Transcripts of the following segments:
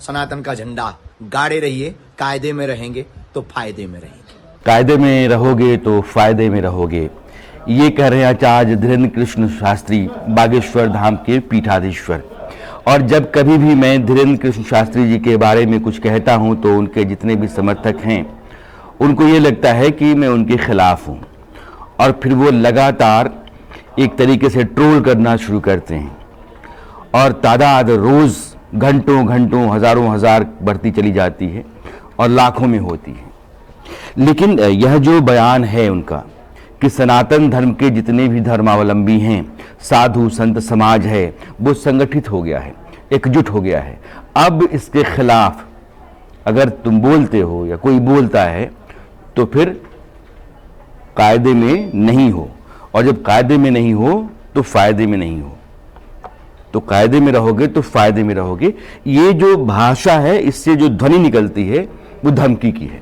सनातन का झंडा गाड़े रहिए, कायदे में रहेंगे तो फायदे में रहेंगे। कायदे में रहोगे तो फायदे में रहोगे, ये कह रहे हैं आचार्य धीरेन्द्र कृष्ण शास्त्री, बागेश्वर धाम के पीठाधीश्वर। और जब कभी भी मैं धीरेन्द्र कृष्ण शास्त्री जी के बारे में कुछ कहता हूं तो उनके जितने भी समर्थक हैं उनको ये लगता है कि मैं उनके खिलाफ हूं, और फिर वो लगातार एक तरीके से ट्रोल करना शुरू करते हैं और तादाद रोज़ घंटों घंटों हज़ारों हज़ार बढ़ती चली जाती है और लाखों में होती है। लेकिन यह जो बयान है उनका कि सनातन धर्म के जितने भी धर्मावलंबी हैं, साधु संत समाज है, वो संगठित हो गया है, एकजुट हो गया है। अब इसके खिलाफ अगर तुम बोलते हो या कोई बोलता है तो फिर कायदे में नहीं हो, और जब कायदे में नहीं हो तो फायदे में नहीं हो। तो कायदे में रहोगे तो फायदे में रहोगे, ये जो भाषा है, इससे जो ध्वनि निकलती है वो धमकी की है।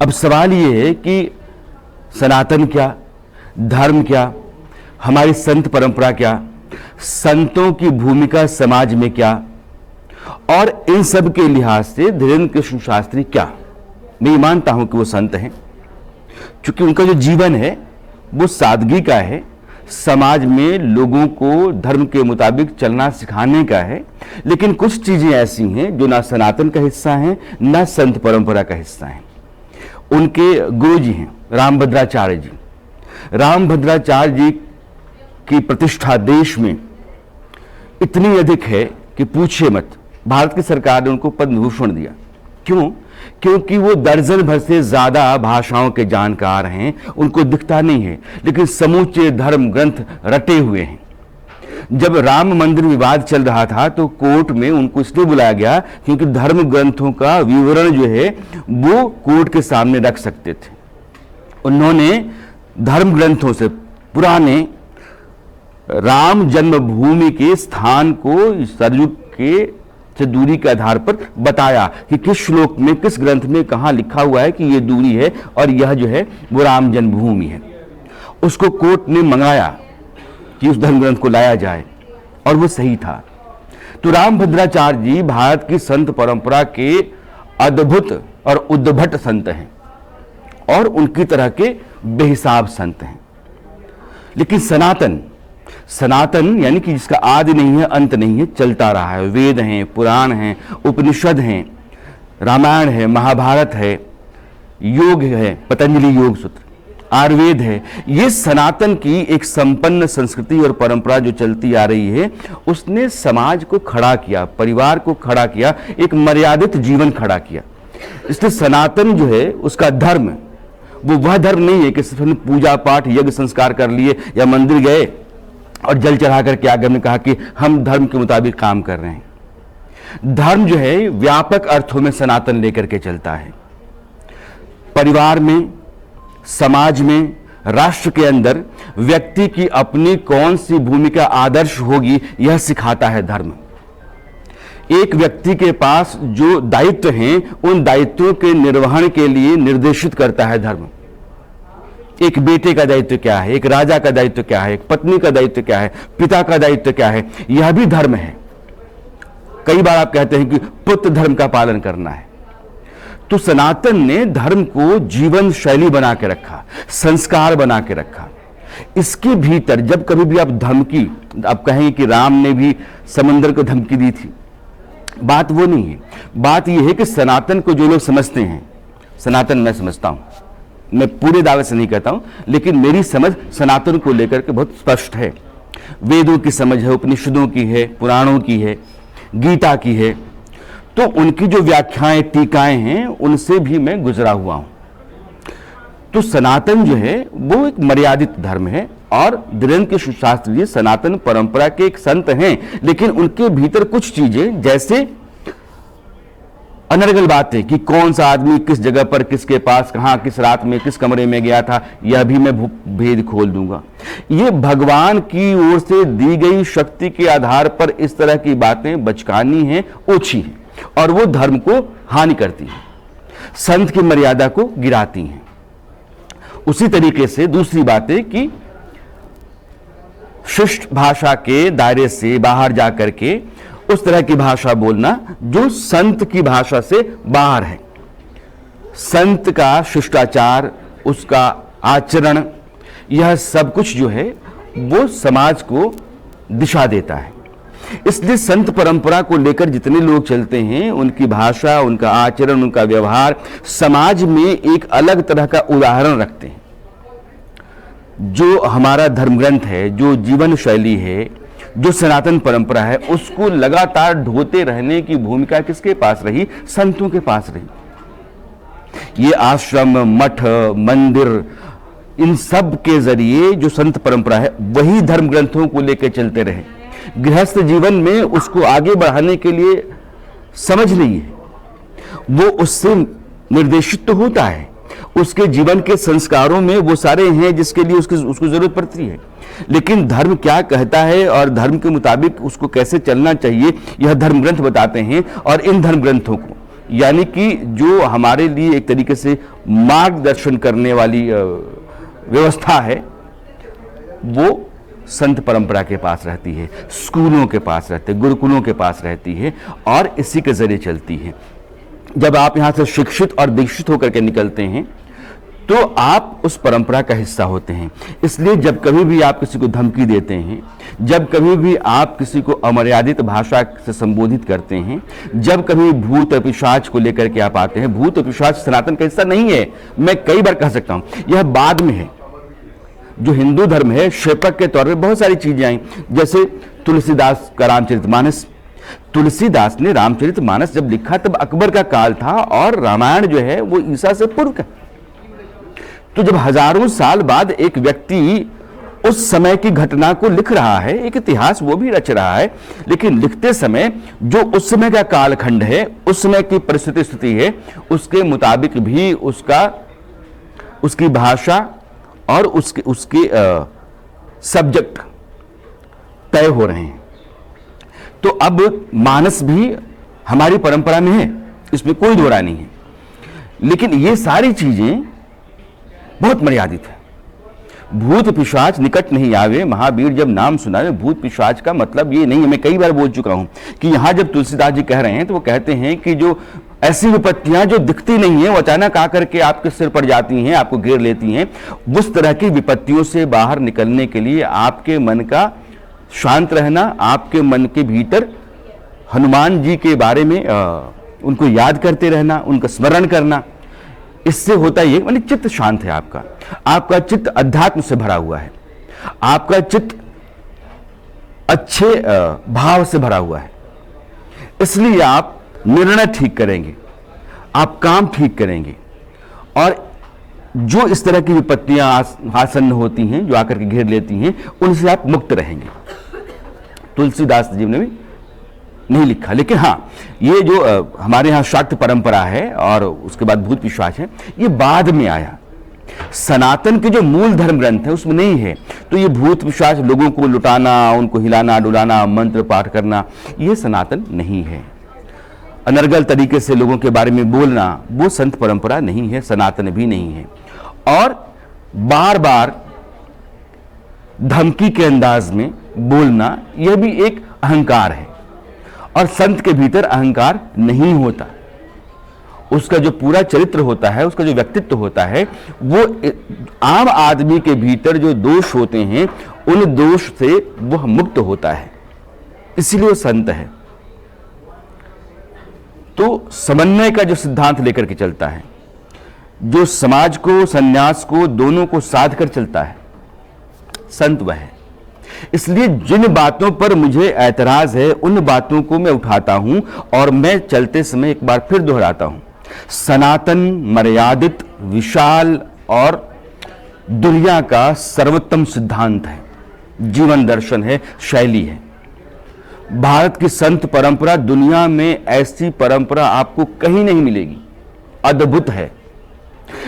अब सवाल ये है कि सनातन क्या, धर्म क्या, हमारी संत परंपरा क्या, संतों की भूमिका समाज में क्या, और इन सब के लिहाज से धीरेन्द्र कृष्ण शास्त्री क्या। मैं ये मानता हूं कि वो संत हैं, क्योंकि उनका जो जीवन है वो सादगी का है, समाज में लोगों को धर्म के मुताबिक चलना सिखाने का है। लेकिन कुछ चीजें ऐसी हैं जो ना सनातन का हिस्सा हैं ना संत परंपरा का हिस्सा हैं। उनके गुरु जी हैं रामभद्राचार्य जी। रामभद्राचार्य जी की प्रतिष्ठा देश में इतनी अधिक है कि पूछिए मत। भारत की सरकार ने उनको पद्म भूषण दिया। क्यों? क्योंकि वो दर्जन भर से ज्यादा भाषाओं के जानकार हैं। उनको दिखता नहीं है, लेकिन समूचे धर्म ग्रंथ रटे हुए हैं। जब राम मंदिर विवाद चल रहा था तो कोर्ट में उनको इसलिए बुलाया गया क्योंकि धर्म ग्रंथों का विवरण जो है वो कोर्ट के सामने रख सकते थे। उन्होंने धर्म ग्रंथों से पुराने राम जन्मभूमि के स्थान को सरयू के से दूरी के आधार पर बताया कि किस श्लोक में, किस ग्रंथ में कहां लिखा हुआ है कि यह दूरी है और यह जो है वो राम जन्मभूमि है। उसको कोर्ट ने मंगाया कि उस धर्म ग्रंथ को लाया जाए, और वो सही था। तो रामभद्राचार्य जी भारत की संत परंपरा के अद्भुत और उद्भट संत हैं, और उनकी तरह के बेहिसाब संत हैं। लेकिन सनातन यानी कि जिसका आदि नहीं है, अंत नहीं है, चलता रहा है। वेद हैं, पुराण हैं, उपनिषद हैं, रामायण है, महाभारत है, योग है, पतंजलि योग सूत्र, आयुर्वेद है। ये सनातन की एक संपन्न संस्कृति और परंपरा जो चलती आ रही है, उसने समाज को खड़ा किया, परिवार को खड़ा किया, एक मर्यादित जीवन खड़ा किया। इसलिए सनातन जो है उसका धर्म वो वह धर्म नहीं है कि सिर्फ पूजा पाठ यज्ञ संस्कार कर लिए या मंदिर गए और जल चढ़ा करके आगे में कहा कि हम धर्म के मुताबिक काम कर रहे हैं। धर्म जो है व्यापक अर्थों में सनातन लेकर के चलता है। परिवार में, समाज में, राष्ट्र के अंदर व्यक्ति की अपनी कौन सी भूमिका आदर्श होगी, यह सिखाता है धर्म। एक व्यक्ति के पास जो दायित्व हैं, उन दायित्वों के निर्वहन के लिए निर्देशित करता है धर्म। एक बेटे का दायित्व क्या है, एक राजा का दायित्व क्या है, एक पत्नी का दायित्व क्या है, पिता का दायित्व क्या है, यह भी धर्म है। कई बार आप कहते हैं कि पुत्र धर्म का पालन करना है। तो सनातन ने धर्म को जीवन शैली बना के रखा, संस्कार बना के रखा। इसके भीतर जब कभी भी आप धमकी, आप कहेंगे कि राम ने भी समंदर को धमकी दी थी, बात वो नहीं है। बात यह है कि सनातन को जो लोग समझते हैं, सनातन मैं समझता हूं, मैं पूरे दावे से नहीं कहता हूं, लेकिन मेरी समझ सनातन को लेकर के बहुत स्पष्ट है। वेदों की समझ है, उपनिषदों की है, पुराणों की है, गीता की है। तो उनकी जो व्याख्याएं, टीकाएं हैं, उनसे भी मैं गुजरा हुआ हूं। तो सनातन जो है वो एक मर्यादित धर्म है, और धीरेन्द्र कृष्ण शास्त्री जी सनातन परंपरा के एक संत हैं। लेकिन उनके भीतर कुछ चीजें, जैसे अनर्गल बातें कि कौन सा आदमी किस जगह पर, किसके पास, कहां, किस रात में, किस कमरे में गया था, यह भी मैं भेद खोल दूंगा। ये भगवान की ओर से दी गई शक्ति के आधार पर इस तरह की बातें बचकानी हैं, ओछी हैं, और वो धर्म को हानि करती हैं, संत की मर्यादा को गिराती हैं। उसी तरीके से दूसरी बात है कि शिष्ट भाषा के दायरे से बाहर जाकर के उस तरह की भाषा बोलना जो संत की भाषा से बाहर है। संत का शिष्टाचार, उसका आचरण, यह सब कुछ जो है वो समाज को दिशा देता है। इसलिए संत परंपरा को लेकर जितने लोग चलते हैं, उनकी भाषा, उनका आचरण, उनका व्यवहार समाज में एक अलग तरह का उदाहरण रखते हैं। जो हमारा धर्म ग्रंथ है, जो जीवन शैली है, जो सनातन परंपरा है, उसको लगातार ढोते रहने की भूमिका किसके पास रही? संतों के पास रही। ये आश्रम, मठ, मंदिर, इन सब के जरिए जो संत परंपरा है वही धर्म ग्रंथों को लेकर चलते रहे। गृहस्थ जीवन में उसको आगे बढ़ाने के लिए समझ नहीं है, वो उससे निर्देशित तो होता है, उसके जीवन के संस्कारों में वो सारे हैं जिसके लिए उसको जरूरत पड़ती है। लेकिन धर्म क्या कहता है और धर्म के मुताबिक उसको कैसे चलना चाहिए, यह धर्म ग्रंथ बताते हैं। और इन धर्म ग्रंथों को, यानी कि जो हमारे लिए एक तरीके से मार्गदर्शन करने वाली व्यवस्था है, वो संत परंपरा के पास रहती है, स्कूलों के पास रहते, गुरुकुलों के पास रहती है और इसी के जरिए चलती है। जब आप यहां से शिक्षित और दीक्षित होकर के निकलते हैं तो आप उस परंपरा का हिस्सा होते हैं। इसलिए जब कभी भी आप किसी को धमकी देते हैं, जब कभी भी आप किसी को अमर्यादित भाषा से संबोधित करते हैं, जब कभी भूत पिशाच को लेकर के आप आते हैं, भूत पिशाच सनातन का हिस्सा नहीं है, मैं कई बार कह सकता हूं, यह बाद में है। जो हिंदू धर्म है, शेपक के तौर पे बहुत सारी चीजें आई, जैसे तुलसीदास का रामचरितमानस। तुलसीदास ने रामचरितमानस जब लिखा तब अकबर का काल था और रामायण जो है वो ईसा से पूर्व का। तो जब हजारों साल बाद एक व्यक्ति उस समय की घटना को लिख रहा है, एक इतिहास वो भी रच रहा है, लेकिन लिखते समय जो उस समय का कालखंड है, उस समय की परिस्थिति स्थिति है, उसके मुताबिक भी उसकी भाषा और उसके सब्जेक्ट तय हो रहे हैं। तो अब मानस भी हमारी परंपरा में है, इसमें कोई दो राय नहीं है, लेकिन ये सारी चीजें बहुत मर्यादित है। भूत पिशाच निकट नहीं आवे, महावीर जब नाम सुनावे। भूत पिशाच का मतलब ये नहीं है, मैं कई बार बोल चुका हूं कि यहां जब तुलसीदास जी कह रहे हैं तो वो कहते हैं कि जो ऐसी विपत्तियां जो दिखती नहीं है, वो अचानक आकर के आपके सिर पर जाती हैं, आपको घेर लेती हैं, उस तरह की विपत्तियों से बाहर निकलने के लिए आपके मन का शांत रहना, आपके मन के भीतर हनुमान जी के बारे में उनको याद करते रहना, उनका स्मरण करना, इससे होता ये माने चित्त शांत है आपका चित्त अध्यात्म से भरा हुआ है, आपका चित्त अच्छे भाव से भरा हुआ है। इसलिए आप निर्णय ठीक करेंगे, आप काम ठीक करेंगे और जो इस तरह की विपत्तियां आसन्न होती हैं, जो आकर के घेर लेती हैं, उनसे आप मुक्त रहेंगे। तुलसीदास जी ने भी नहीं लिखा, लेकिन हाँ, ये जो हमारे यहाँ शाक्त परंपरा है और उसके बाद भूत पिशाच है, ये बाद में आया। सनातन के जो मूल धर्म ग्रंथ है उसमें नहीं है। तो ये भूत पिशाच, लोगों को लुटाना, उनको हिलाना डुलाना, मंत्र पाठ करना, ये सनातन नहीं है। अनर्गल तरीके से लोगों के बारे में बोलना, वो संत परंपरा नहीं है, सनातन भी नहीं है। और बार बार धमकी के अंदाज में बोलना, यह भी एक अहंकार है और संत के भीतर अहंकार नहीं होता। उसका जो पूरा चरित्र होता है, उसका जो व्यक्तित्व होता है, वो आम आदमी के भीतर जो दोष होते हैं, उन दोष से वह मुक्त होता है, इसीलिए वो संत है। तो समन्वय का जो सिद्धांत लेकर के चलता है, जो समाज को, सन्यास को, दोनों को साध कर चलता है, संत वह है। इसलिए जिन बातों पर मुझे ऐतराज है, उन बातों को मैं उठाता हूं और मैं चलते समय एक बार फिर दोहराता हूं, सनातन मर्यादित, विशाल और दुनिया का सर्वोत्तम सिद्धांत है, जीवन दर्शन है, शैली है। भारत की संत परंपरा, दुनिया में ऐसी परंपरा आपको कहीं नहीं मिलेगी, अद्भुत है।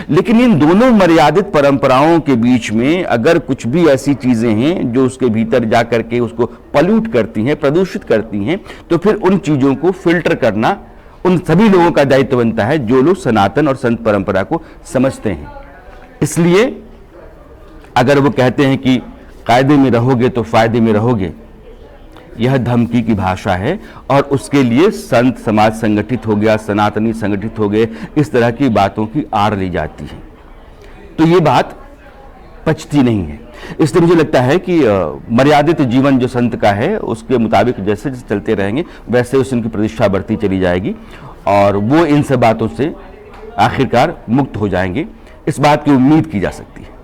लेकिन इन दोनों मर्यादित परंपराओं के बीच में अगर कुछ भी ऐसी चीजें हैं जो उसके भीतर जाकर के उसको पल्यूट करती हैं, प्रदूषित करती हैं, तो फिर उन चीजों को फिल्टर करना उन सभी लोगों का दायित्व बनता है जो लोग सनातन और संत परंपरा को समझते हैं। इसलिए अगर वो कहते हैं कि कायदे में रहोगे तो फायदे में रहोगे, यह धमकी की भाषा है और उसके लिए संत समाज संगठित हो गया, सनातनी संगठित हो गए, इस तरह की बातों की आड़ ली जाती है। तो ये बात पचती नहीं है। इसलिए मुझे लगता है कि मर्यादित जीवन जो संत का है उसके मुताबिक जैसे जैसे चलते रहेंगे वैसे उससे उनकी प्रतिष्ठा बढ़ती चली जाएगी और वो इन सब बातों से आखिरकार मुक्त हो जाएंगे। इस बात की उम्मीद की जा सकती है।